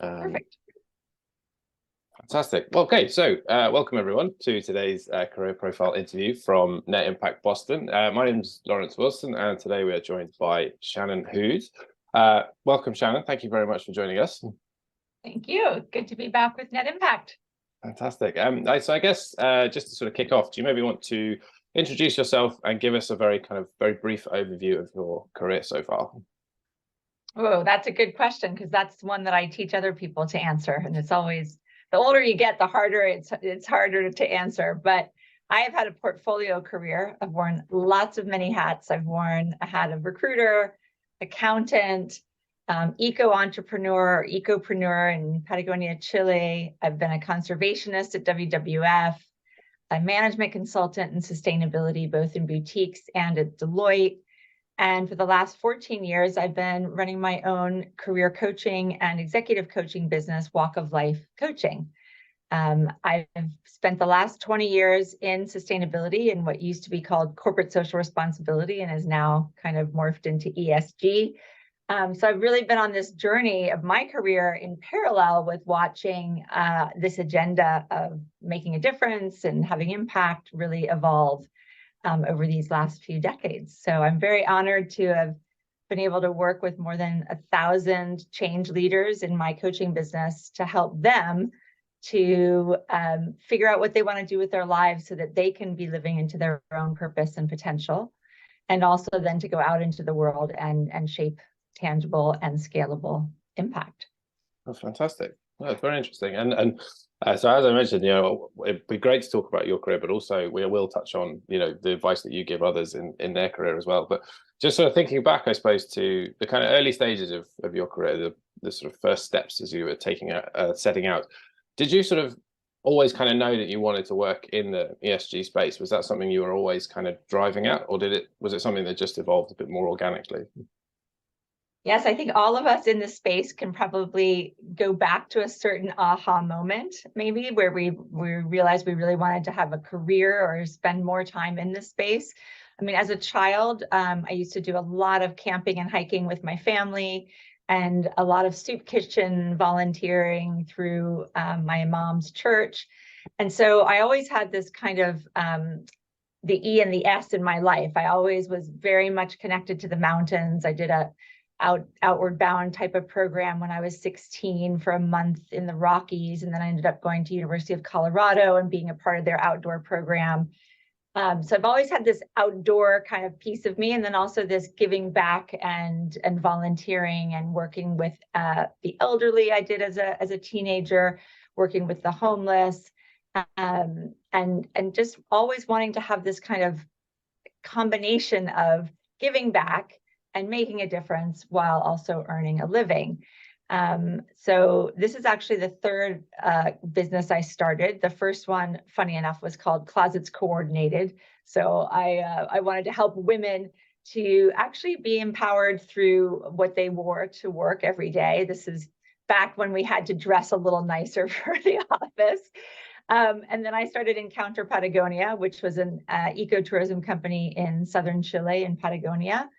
Perfect. Fantastic. Well, okay, so welcome everyone to today's career profile interview from Net Impact Boston. My name is Lawrence Wilson, and today we are joined by Shannon Houde. Welcome, Shannon. Thank you very much for joining us. Thank you. Good to be back with Net Impact. Fantastic. So I guess just to sort of kick off, do you maybe want to introduce yourself and give us a very brief overview of your career so far? Oh, that's a good question, because that's one that I teach other people to answer, and it's always, the older you get, the harder it's harder to answer. But I have had a portfolio career. I've worn many hats. I've worn a hat of recruiter, accountant, eco-entrepreneur, ecopreneur in Patagonia, Chile. I've been a conservationist at WWF, a management consultant in sustainability, both in boutiques and at Deloitte. And for the last 14 years, I've been running my own career coaching and executive coaching business, Walk of Life Coaching. I've spent the last 20 years in sustainability in what used to be called corporate social responsibility and is now kind of morphed into ESG. So I've really been on this journey of my career in parallel with watching this agenda of making a difference and having impact really evolve over these last few decades. So I'm very honored to have been able to work with more than 1,000 change leaders in my coaching business to help them to figure out what they want to do with their lives so that they can be living into their own purpose and potential, and also then to go out into the world and shape tangible and scalable impact. That's fantastic. That's very interesting. So as I mentioned, it'd be great to talk about your career, but also we will touch on, the advice that you give others in their career as well. But just sort of thinking back, I suppose, to the kind of early stages of your career, the sort of first steps as you were setting out, did you sort of always kind of know that you wanted to work in the ESG space? Was that something you were always kind of driving at, or was it something that just evolved a bit more organically? Yes, I think all of us in this space can probably go back to a certain aha moment, maybe, where we realized we really wanted to have a career or spend more time in this space. I mean, as a child, I used to do a lot of camping and hiking with my family, and a lot of soup kitchen volunteering through my mom's church. And so I always had this kind of the E and the S in my life. I always was very much connected to the mountains. I did a outward bound type of program when I was 16 for a month in the Rockies. And then I ended up going to University of Colorado and being a part of their outdoor program. So I've always had this outdoor kind of piece of me, and then also this giving back and volunteering and working with the elderly. I did as a teenager, working with the homeless, and just always wanting to have this kind of combination of giving back and making a difference while also earning a living. So this is actually the third business I started. The first one, funny enough, was called Closets Coordinated. So I wanted to help women to actually be empowered through what they wore to work every day. This is back when we had to dress a little nicer for the office. And then I started Encounter Patagonia, which was an ecotourism company in southern Chile in Patagonia.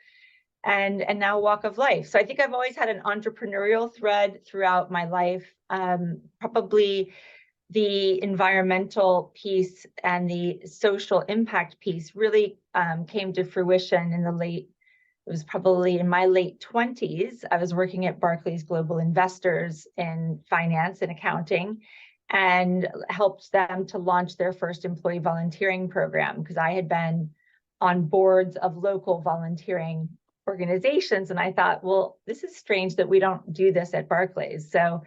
And now Walk of Life. So I think I've always had an entrepreneurial thread throughout my life. Probably the environmental piece and the social impact piece really came to fruition it was probably in my late 20s. I was working at Barclays Global Investors in finance and accounting, and helped them to launch their first employee volunteering program, because I had been on boards of local volunteering organizations. And I thought, well, this is strange that we don't do this at Barclays. So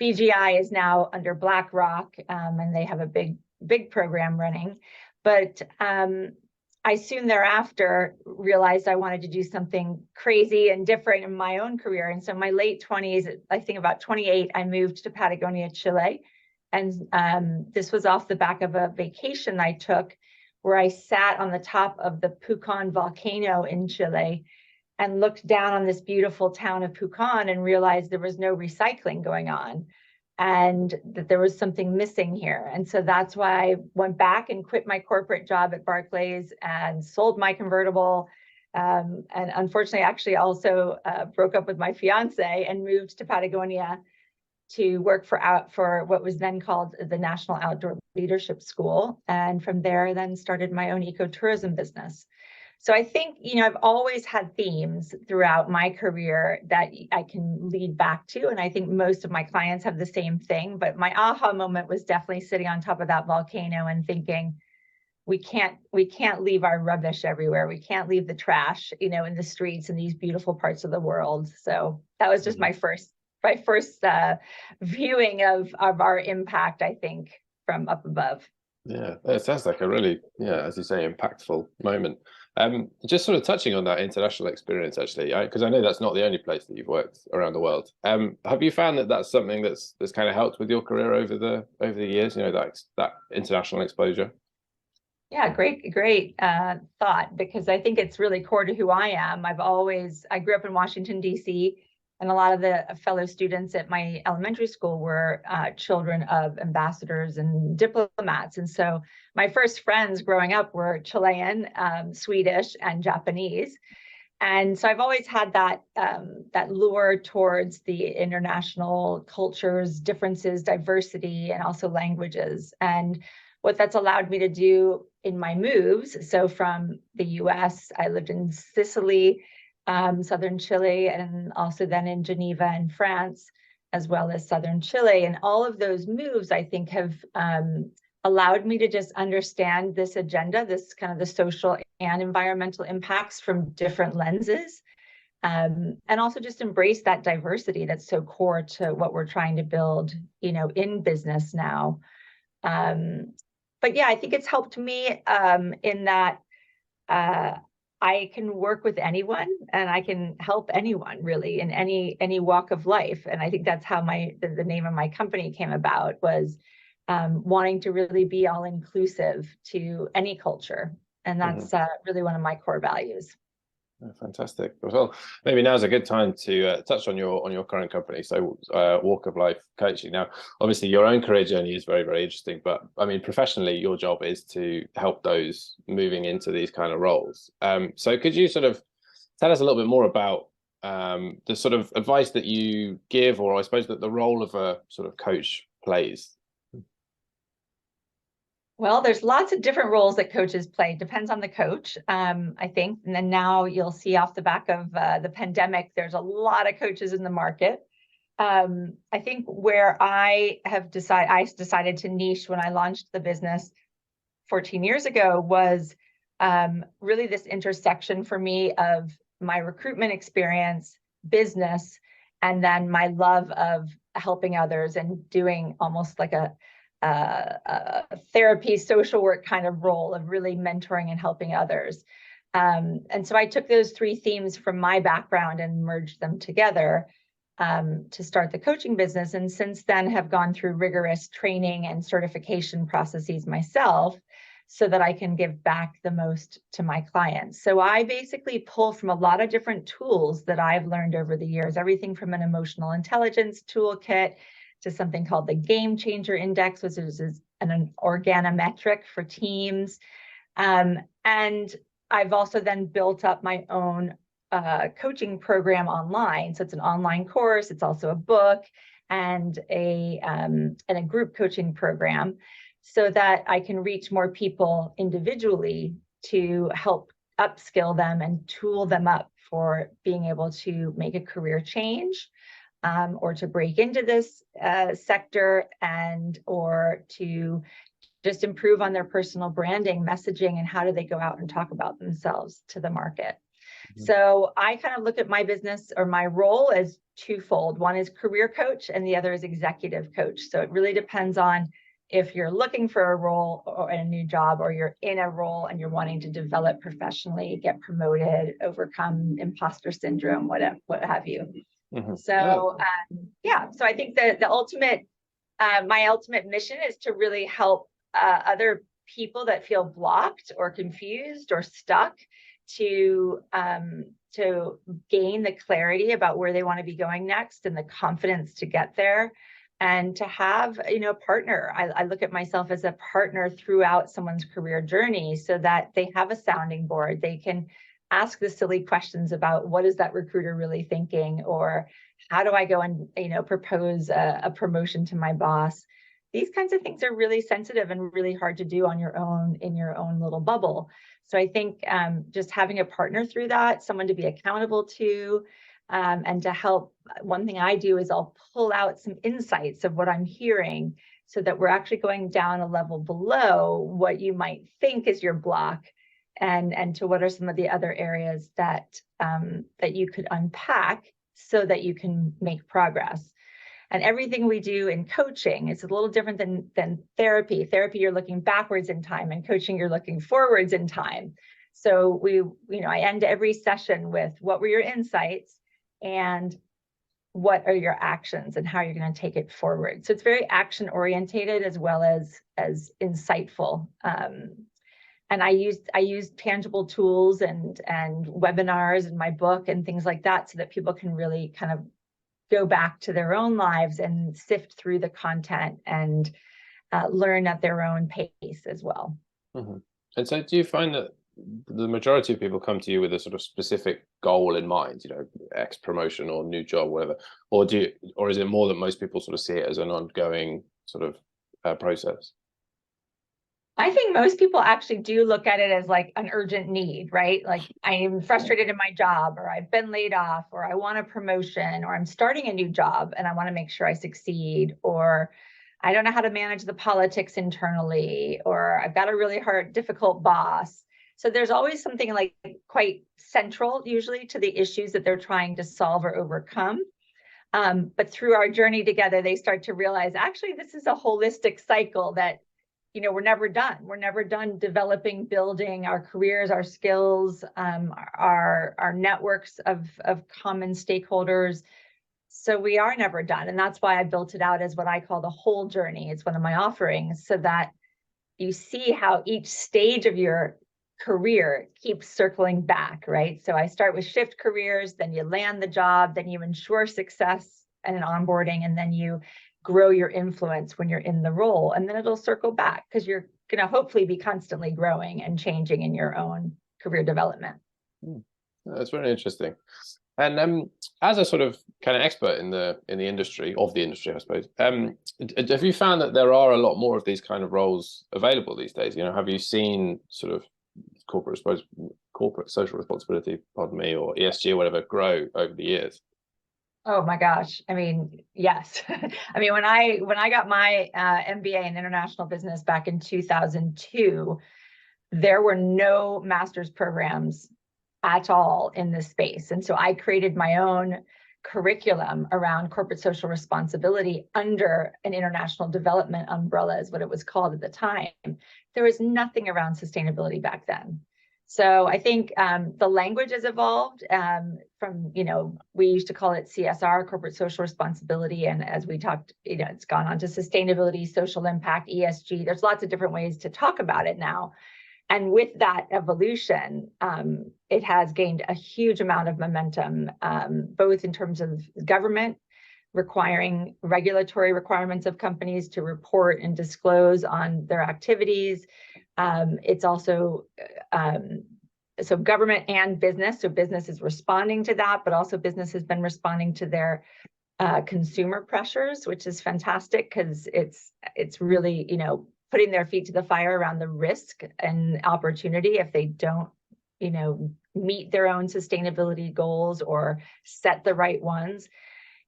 BGI is now under BlackRock, and they have a big program running. But I soon thereafter realized I wanted to do something crazy and different in my own career. And so in my late 20s, I think about 28, I moved to Patagonia, Chile. And this was off the back of a vacation I took, where I sat on the top of the Pucón volcano in Chile and looked down on this beautiful town of Pucón and realized there was no recycling going on, and that there was something missing here. And so that's why I went back and quit my corporate job at Barclays and sold my convertible. And unfortunately, actually also broke up with my fiance and moved to Patagonia to work for what was then called the National Outdoor Leadership School. And from there, then started my own ecotourism business. So I think, I've always had themes throughout my career that I can lead back to. And I think most of my clients have the same thing. But my aha moment was definitely sitting on top of that volcano and thinking, we can't leave our rubbish everywhere. We can't leave the trash, in the streets in these beautiful parts of the world. So that was just my first viewing of our impact, I think, from up above. Yeah, it sounds like a really, as you say, impactful moment. Just sort of touching on that international experience, actually, because I know that's not the only place that you've worked around the world. Have you found that that's something that's kind of helped with your career over the years? That international exposure. Yeah, great thought, because I think it's really core to who I am. I grew up in Washington, D.C., and a lot of the fellow students at my elementary school were children of ambassadors and diplomats. And so my first friends growing up were Chilean, Swedish, and Japanese. And so I've always had that lure towards the international cultures, differences, diversity, and also languages. And what that's allowed me to do in my moves. So from the US, I lived in Sicily, southern Chile, and also then in Geneva and France, as well as southern Chile. And all of those moves, I think, have allowed me to just understand this agenda, this kind of the social and environmental impacts from different lenses. And also just embrace that diversity that's so core to what we're trying to build, in business now. But yeah, I think it's helped me in that I can work with anyone and I can help anyone really in any walk of life. And I think that's how the name of my company came about, was wanting to really be all inclusive to any culture. And that's really one of my core values. Oh, fantastic. Well, maybe now's a good time to touch on your current company. So, Walk of Life Coaching. Now, obviously, your own career journey is very, very interesting. But I mean, professionally, your job is to help those moving into these kind of roles. So, could you sort of tell us a little bit more about the sort of advice that you give, or I suppose that the role of a sort of coach plays? Well, there's lots of different roles that coaches play. Depends on the coach, I think. And then now you'll see off the back of the pandemic, there's a lot of coaches in the market. I think where I decided to niche when I launched the business 14 years ago was really this intersection for me of my recruitment experience, business, and then my love of helping others and doing almost like a therapy, social work kind of role of really mentoring and helping others. And so I took those three themes from my background and merged them together to start the coaching business. And since then have gone through rigorous training and certification processes myself so that I can give back the most to my clients. So I basically pull from a lot of different tools that I've learned over the years, everything from an emotional intelligence toolkit to something called the Game Changer Index, which is an organometric for teams. And I've also then built up my own coaching program online. So it's an online course. It's also a book and a group coaching program, so that I can reach more people individually to help upskill them and tool them up for being able to make a career change, or to break into this sector, or to just improve on their personal branding, messaging, and how do they go out and talk about themselves to the market. So I kind of look at my business or my role as twofold. One is career coach and the other is executive coach. So it really depends on if you're looking for a role or a new job, or you're in a role and you're wanting to develop professionally, get promoted, overcome imposter syndrome, what have you. So so I think the ultimate, my ultimate mission is to really help other people that feel blocked or confused or stuck to gain the clarity about where they want to be going next and the confidence to get there, and to have a partner. I look at myself as a partner throughout someone's career journey, so that they have a sounding board. They can ask the silly questions about what is that recruiter really thinking, or how do I go and, propose a promotion to my boss? These kinds of things are really sensitive and really hard to do on your own, in your own little bubble. So I think just having a partner through that, someone to be accountable to, and to help. One thing I do is I'll pull out some insights of what I'm hearing, so that we're actually going down a level below what you might think is your block, and to what are some of the other areas that that you could unpack so that you can make progress. And everything we do in coaching is a little different than therapy. Therapy, you're looking backwards in time, and coaching, you're looking forwards in time. So I end every session with, what were your insights, and what are your actions, and how you're going to take it forward. So it's very action orientated as well as insightful. And I use tangible tools and webinars in my book and things like that, so that people can really kind of go back to their own lives and sift through the content and learn at their own pace as well. Mm-hmm. And so do you find that the majority of people come to you with a sort of specific goal in mind, X promotion or new job, whatever, or is it more that most people sort of see it as an ongoing sort of process? I think most people actually do look at it as like an urgent need, right? Like, I am frustrated in my job, or I've been laid off, or I want a promotion, or I'm starting a new job and I want to make sure I succeed, or I don't know how to manage the politics internally, or I've got a really hard, difficult boss. So there's always something like quite central usually to the issues that they're trying to solve or overcome. But through our journey together, they start to realize, actually, this is a holistic cycle that, we're never done. We're never done developing, building our careers, our skills, our networks of common stakeholders. So we are never done. And that's why I built it out as what I call the whole journey. It's one of my offerings, so that you see how each stage of your career keeps circling back, right? So I start with shift careers, then you land the job, then you ensure success and an onboarding, and then you grow your influence when you're in the role, and then it'll circle back, because you're going to hopefully be constantly growing and changing in your own career development. That's very interesting. And as a sort of kind of expert in the industry, I suppose, have you found that there are a lot more of these kind of roles available these days? Have you seen sort of corporate social responsibility, pardon me, or ESG or whatever, grow over the years? Oh my gosh. I mean, yes. I mean, when I got my MBA in international business back in 2002, there were no master's programs at all in this space. And so I created my own curriculum around corporate social responsibility under an international development umbrella, is what it was called at the time. There was nothing around sustainability back then. So I think the language has evolved from, we used to call it CSR, corporate social responsibility. And as we talked, it's gone on to sustainability, social impact, ESG. There's lots of different ways to talk about it now. And with that evolution, it has gained a huge amount of momentum, both in terms of government requiring regulatory requirements of companies to report and disclose on their activities. It's also so government and business. So business is responding to that, but also business has been responding to their consumer pressures, which is fantastic, because it's really, putting their feet to the fire around the risk and opportunity if they don't, meet their own sustainability goals or set the right ones.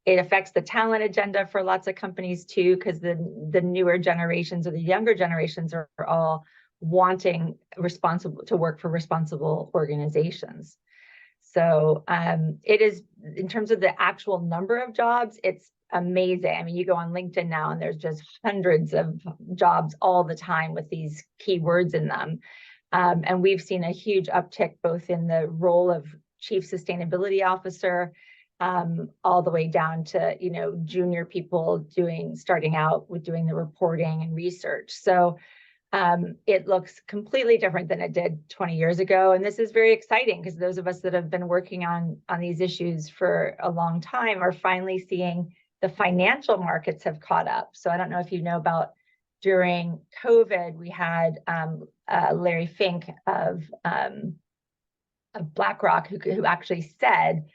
It affects the talent agenda for lots of companies too, because the newer generations or the younger generations are all wanting to work for responsible organizations. So it is, in terms of the actual number of jobs, it's amazing. I mean, you go on LinkedIn now and there's just hundreds of jobs all the time with these keywords in them. And we've seen a huge uptick both in the role of chief sustainability officer, all the way down to, junior people starting out with doing the reporting and research. So it looks completely different than it did 20 years ago. And this is very exciting, because those of us that have been working on these issues for a long time are finally seeing the financial markets have caught up. So I don't know if you know about, during COVID, we had Larry Fink of of BlackRock who actually said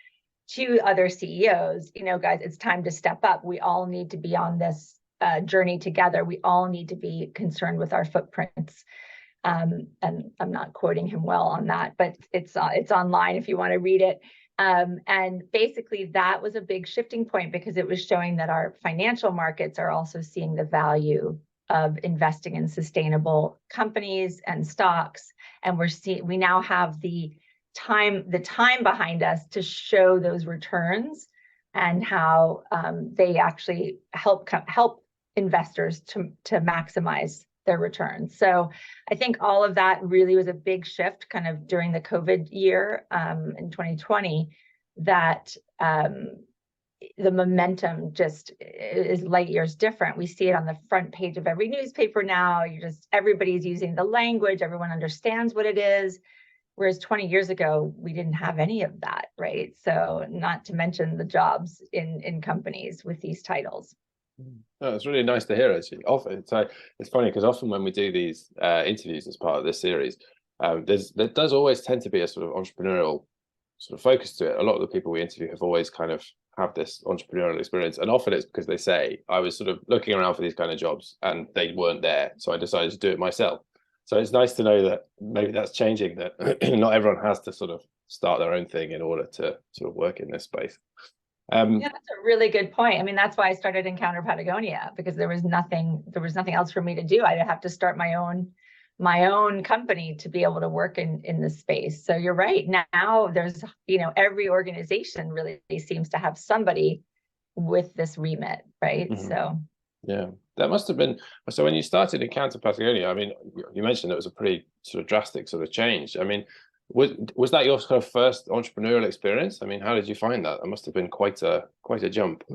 to other CEOs, guys, it's time to step up. We all need to be on this journey together. We all need to be concerned with our footprints. And I'm not quoting him well on that, but it's online if you want to read it. And basically that was a big shifting point, because it was showing that our financial markets are also seeing the value of investing in sustainable companies and stocks. And we now have the time behind us to show those returns, and how they actually help investors to maximize their returns. So I think all of that really was a big shift kind of during the COVID year in 2020, that the momentum just is light years different. We see it on the front page of every newspaper now. Everybody's using the language, everyone understands what it is. Whereas 20 years ago, we didn't have any of that, right? So not to mention the jobs in companies with these titles. No, it's really nice to hear, actually. Often, it's funny because often when we do these interviews as part of this series, there does always tend to be a sort of entrepreneurial sort of focus to it. A lot of the people we interview have always kind of have this entrepreneurial experience, and often it's because they say, I was sort of looking around for these kind of jobs and they weren't there, so I decided to do it myself. So it's nice to know that maybe that's changing, that not everyone has to sort of start their own thing in order to sort of work in this space. Yeah, that's a really good point. I mean, that's why I started Encounter Patagonia, because there was nothing else for me to do. I'd have to start my own company to be able to work in this space. So you're right. Now there's, every organization really seems to have somebody with this remit, right? Mm-hmm. So yeah, that must have been, so when you started Encounter Patagonia, I mean, you mentioned it was a pretty sort of drastic sort of change. I mean, was that your kind of first entrepreneurial experience? I mean, how did you find that? That must have been quite a jump.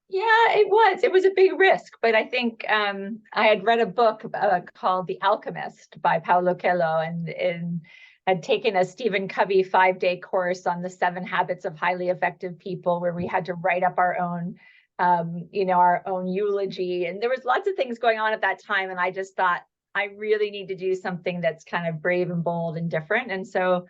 Yeah, it was a big risk, but I think I had read a book called The Alchemist by Paulo Coelho, and had taken a Stephen Covey 5-day course on the 7 habits of highly effective people, where we had to write up our own our own eulogy. And there was lots of things going on at that time. And I just thought, I really need to do something that's kind of brave and bold and different. And so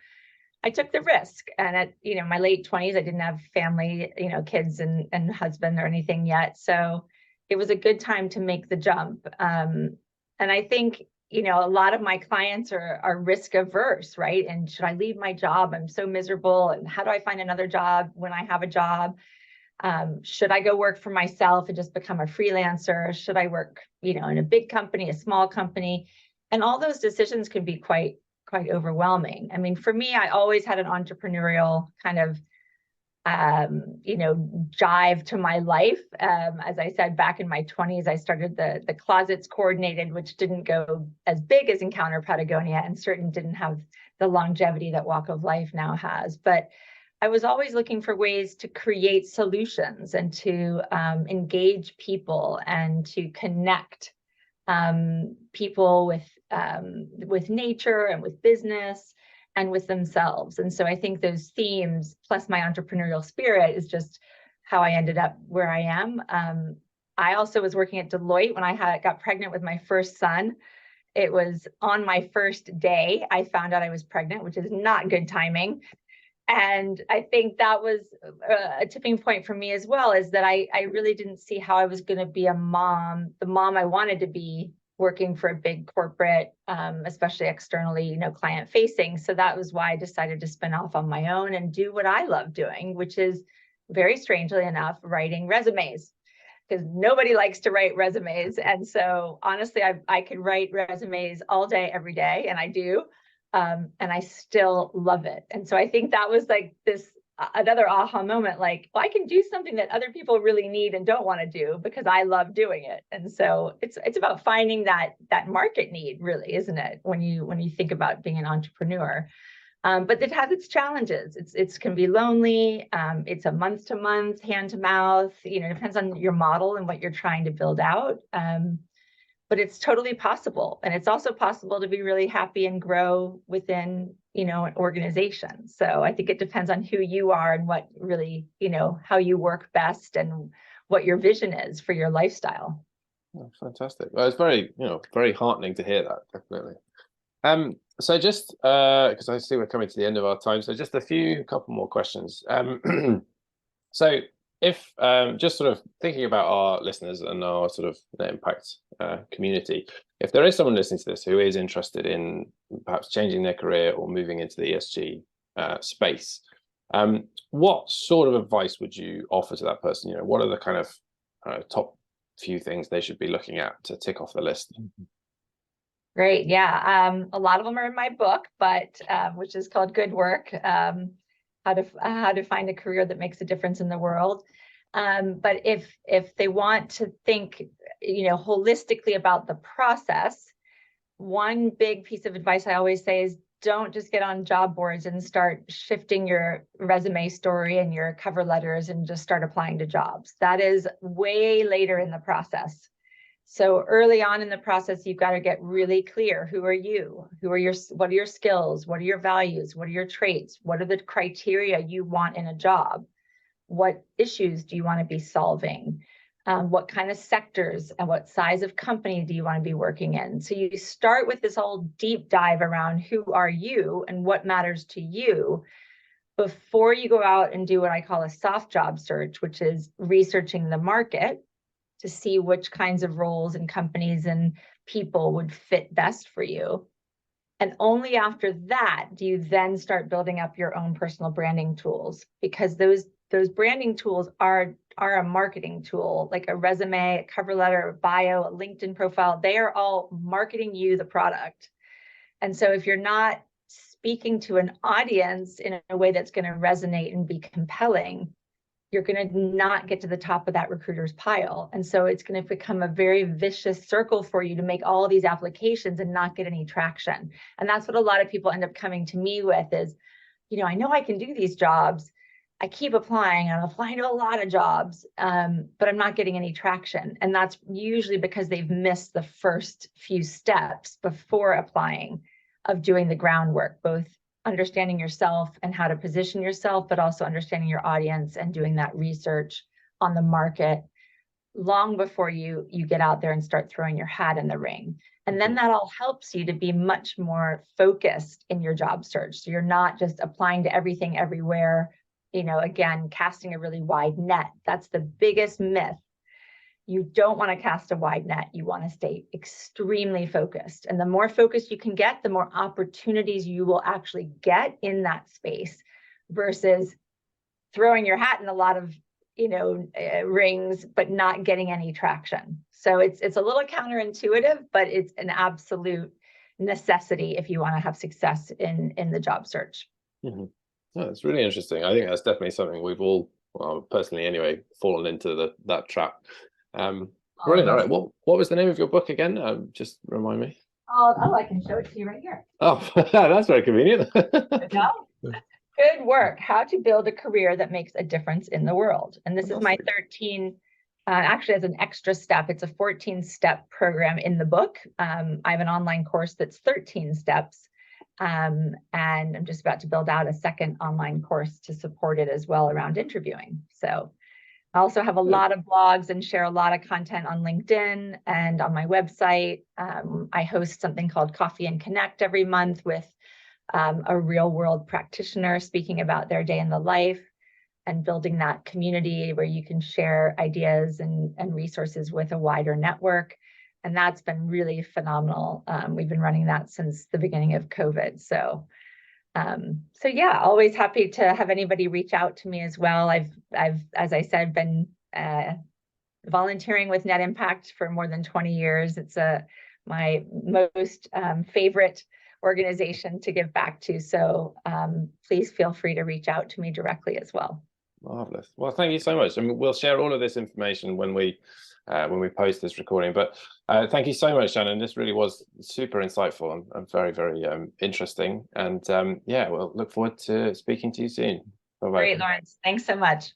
I took the risk. And at, my late 20s, I didn't have family, kids and husband or anything yet. So it was a good time to make the jump. And I think, a lot of my clients are risk averse, right? And should I leave my job? I'm so miserable. And how do I find another job when I have a job? Should I go work for myself and just become a freelancer? Should I work, in a big company, a small company? And all those decisions can be quite overwhelming. I mean, for me, I always had an entrepreneurial kind of, jive to my life. As I said, back in my 20s, I started the Closets Coordinated, which didn't go as big as Encounter Patagonia, and certainly didn't have the longevity that Walk of Life now has. But I was always looking for ways to create solutions and to engage people and to connect people with nature and with business and with themselves. And so I think those themes, plus my entrepreneurial spirit, is just how I ended up where I am. I also was working at Deloitte when I got pregnant with my first son. It was on my first day I found out I was pregnant, which is not good timing. And I think that was a tipping point for me as well, is that I really didn't see how I was going to be the mom I wanted to be, working for a big corporate, especially externally, client facing. So that was why I decided to spin off on my own and do what I love doing, which is, very strangely enough, writing resumes, because nobody likes to write resumes. And so honestly, I could write resumes all day, every day, and I do. And I still love it. And so I think that was like another aha moment, like, well, I can do something that other people really need and don't want to do because I love doing it. And so it's about finding that market need, really, isn't it? When you think about being an entrepreneur. But it has its challenges. It can be lonely. It's a month to month, hand to mouth, depends on your model and what you're trying to build out. But it's totally possible. And it's also possible to be really happy and grow within, an organization. So I think it depends on who you are and what really, how you work best and what your vision is for your lifestyle. Oh, fantastic. Well, it's very, very heartening to hear that, definitely. So just because I see we're coming to the end of our time, so just couple more questions. So if just sort of thinking about our listeners and our sort of net impact community, if there is someone listening to this who is interested in perhaps changing their career or moving into the ESG space, what sort of advice would you offer to that person? You know, what are the kind of top few things they should be looking at to tick off the list? Great. Yeah. A lot of them are in my book, but which is called Good Work, how to find a career that makes a difference in the world. But if they want to think, holistically about the process, one big piece of advice I always say is don't just get on job boards and start shifting your resume story and your cover letters and just start applying to jobs. That is way later in the process. So early on in the process, you've got to get really clear. Who are you? What are your skills? What are your values? What are your traits? What are the criteria you want in a job? What issues do you want to be solving? What kind of sectors and what size of company do you want to be working in? So you start with this whole deep dive around who are you and what matters to you before you go out and do what I call a soft job search, which is researching the market to see which kinds of roles and companies and people would fit best for you. And only after that do you then start building up your own personal branding tools, because those branding tools are a marketing tool, like a resume, a cover letter, a bio, a LinkedIn profile. They are all marketing you, the product. And so if you're not speaking to an audience in a way that's going to resonate and be compelling, you're going to not get to the top of that recruiter's pile. And so it's going to become a very vicious circle for you to make all of these applications and not get any traction. And that's what a lot of people end up coming to me with is, I know I can do these jobs. I keep applying. I'm applying to a lot of jobs, but I'm not getting any traction. And that's usually because they've missed the first few steps before applying of doing the groundwork, both understanding yourself and how to position yourself, but also understanding your audience and doing that research on the market long before you get out there and start throwing your hat in the ring. And then that all helps you to be much more focused in your job search. So you're not just applying to everything everywhere, again, casting a really wide net. That's the biggest myth. You don't want to cast a wide net. You want to stay extremely focused. And the more focused you can get, the more opportunities you will actually get in that space versus throwing your hat in a lot of, rings, but not getting any traction. So it's a little counterintuitive, but it's an absolute necessity if you want to have success in the job search. Mm-hmm. Oh, that's really interesting. I think that's definitely something we've all, well, personally anyway, fallen into that trap. Brilliant. All right. What was the name of your book again? Just remind me. Oh, I can show it to you right here. Oh, that's very convenient. Good Work, How to Build a Career That Makes a Difference in the World. And this is my 13, actually as an extra step, it's a 14-step program in the book. I have an online course that's 13 steps. And I'm just about to build out a second online course to support it as well around interviewing. So I also have a lot of blogs and share a lot of content on LinkedIn and on my website. I host something called Coffee and Connect every month with a real world practitioner speaking about their day in the life and building that community where you can share ideas and resources with a wider network. And that's been really phenomenal. We've been running that since the beginning of COVID. So yeah, always happy to have anybody reach out to me as well. I've, as I said, been volunteering with Net Impact for more than 20 years. It's my most favorite organization to give back to. So please feel free to reach out to me directly as well. Marvelous. Well, thank you so much. And we'll share all of this information when we post this recording. But thank you so much, Shannon. This really was super insightful and very, very interesting. And yeah, we'll look forward to speaking to you soon. Bye-bye. Great, Lawrence. Thanks so much.